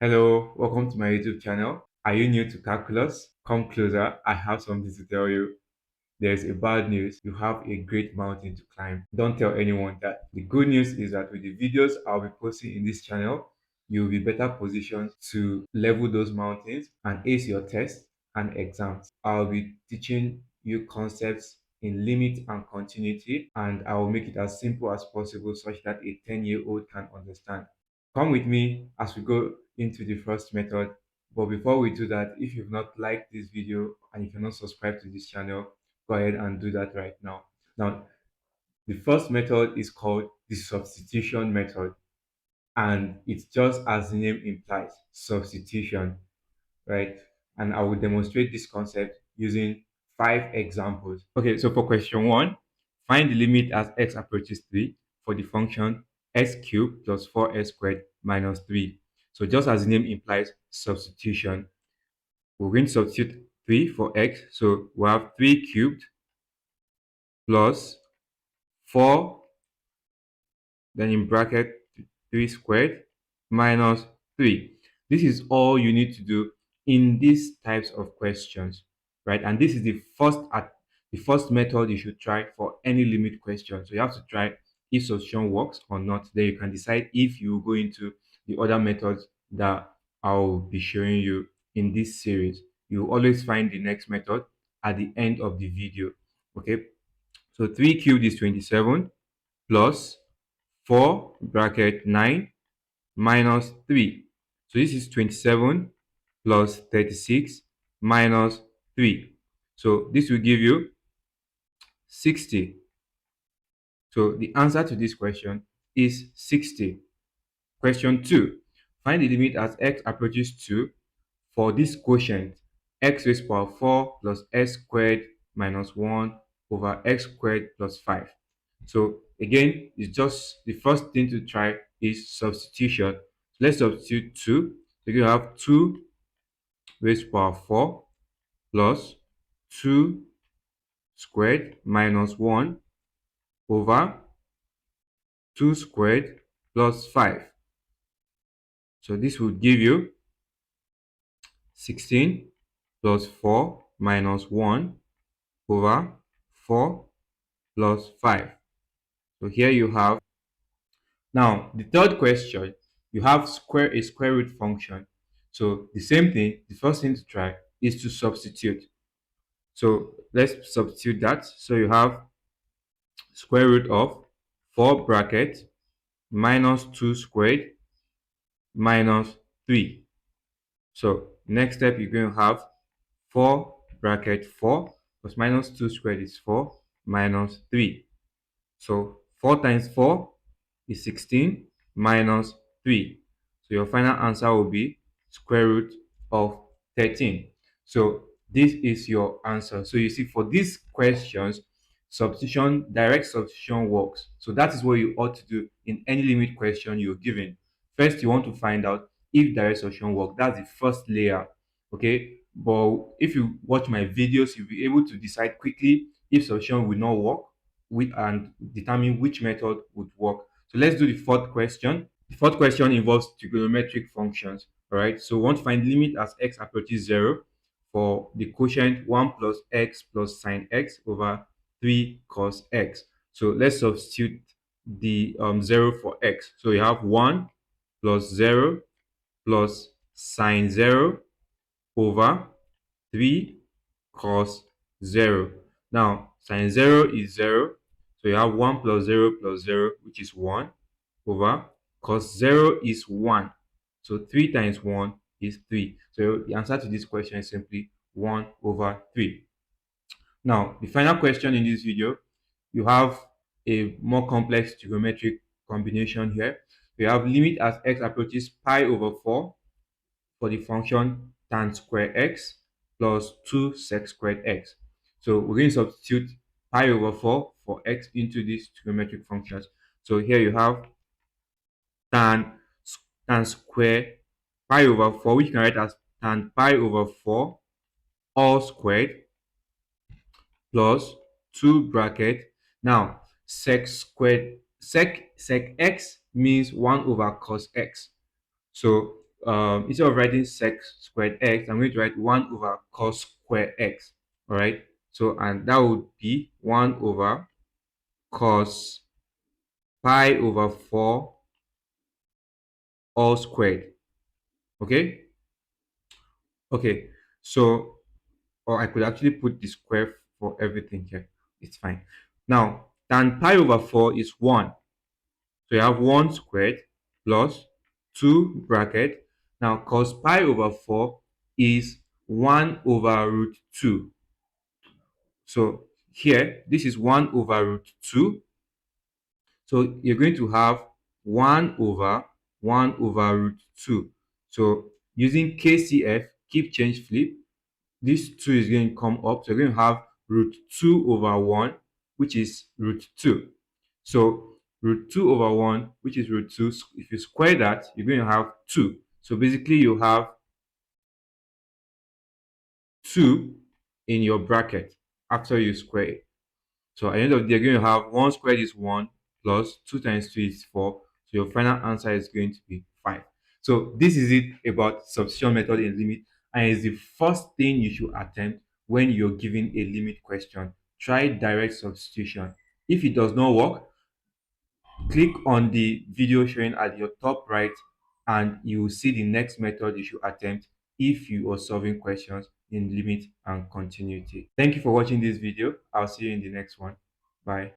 Hello, welcome to my YouTube channel. Are you new to calculus? Come closer, I have something to tell you. There's a bad news. You have a great mountain to climb. Don't tell anyone that. The good news is that with the videos I'll be posting in this channel, you'll be better positioned to level those mountains and ace your tests and exams. I'll be teaching you concepts in limit and continuity, and I will make it as simple as possible such that a 10-year-old can understand. Come with me as we go into the first method. But before we do that, if you've not liked this video and if you're not subscribed to this channel, go ahead and do that right now. Now, the first method is called the substitution method, and it's just as the name implies, substitution, right? And I will demonstrate this concept using 5 examples. Okay, so for question 1, find the limit as x approaches 3 for the function x cubed plus 4x squared minus 3. So just as the name implies, substitution, we're going to substitute 3 for x. So we have 3 cubed plus 4, then in bracket 3 squared minus 3. This is all you need to do in these types of questions, right? And this is the first method you should try for any limit question. So you have to try if substitution works or not. Then you can decide if you go into the other methods that I'll be showing you in this series. You always find the next method at the end of the video. Okay, so 3 cubed is 27 plus 4 bracket 9 minus 3. So this is 27 plus 36 minus 3. So this will give you 60. So the answer to this question is 60. Question 2. Find the limit as x approaches 2 for this quotient x raised to power 4 plus x squared minus 1 over x squared plus 5. So again, it's just the first thing to try is substitution. So let's substitute 2. So you have 2 raised to power 4 plus 2 squared minus 1 over 2 squared plus 5. So this will give you 16 plus 4 minus 1 over 4 plus 5. So here you have. Now, the third question, you have a square root function. So the same thing, the first thing to try is to substitute. So let's substitute that. So you have square root of 4 bracket minus 2 squared minus 3. So next step, you're going to have 4 bracket 4 plus minus 2 squared is 4 minus 3. So 4 times 4 is 16 minus 3. So your final answer will be square root of 13. So this is your answer. So you see, for these questions, direct substitution works. So that is what you ought to do in any limit question you're given. First, you want to find out if direct substitution works. That's the first layer. Okay. But if you watch my videos, you'll be able to decide quickly if substitution will not work and determine which method would work. So let's do the fourth question. The fourth question involves trigonometric functions. All right. So we want to find limit as x approaches 0 for the quotient 1 plus x plus sine x over 3 cos x. So let's substitute the 0 for x. So you have 1 plus 0 plus sine 0 over 3 cos 0. Now, sine 0 is 0. So you have 1 plus 0, which is 1, over cos 0 is 1. So 3 times 1 is 3. So the answer to this question is simply 1 over 3. Now, the final question in this video, you have a more complex trigonometric combination here. We have limit as x approaches pi over 4 for the function tan square x plus 2 sec squared x. So we're going to substitute pi over 4 for x into these trigonometric functions. So here you have tan, tan square pi over 4, which you can write as tan pi over 4 all squared plus 2 bracket. Now, sec squared, sec x means 1 over cos x. So instead of writing sec squared x, I'm going to write 1 over cos square x. All right. So, and that would be 1 over cos pi over 4 all squared. Okay. Okay. So, or I could actually put the square for everything here. It's fine. Now, tan pi over 4 is 1. So you have 1 squared plus 2 bracket. Now cos pi over 4 is 1 over root 2. So here, this is 1 over root 2. So you're going to have 1 over 1 over root 2. So using KCF, keep change flip, this 2 is going to come up. So you're going to have root 2 over 1, which is root 2. So root 2 over 1, which is root 2, if you square that, you're going to have 2. So basically you have 2 in your bracket after you square it. So at the end of the day, you're going to have 1 squared is 1 plus 2 times 2 is 4. So your final answer is going to be 5. So this is it about substitution method in limit, and it's the first thing you should attempt when you're given a limit question. Try direct substitution. If it does not work, click on the video showing at your top right and you will see the next method you should attempt if you are solving questions in limit and continuity. Thank you for watching this video. I'll see you in the next one. Bye.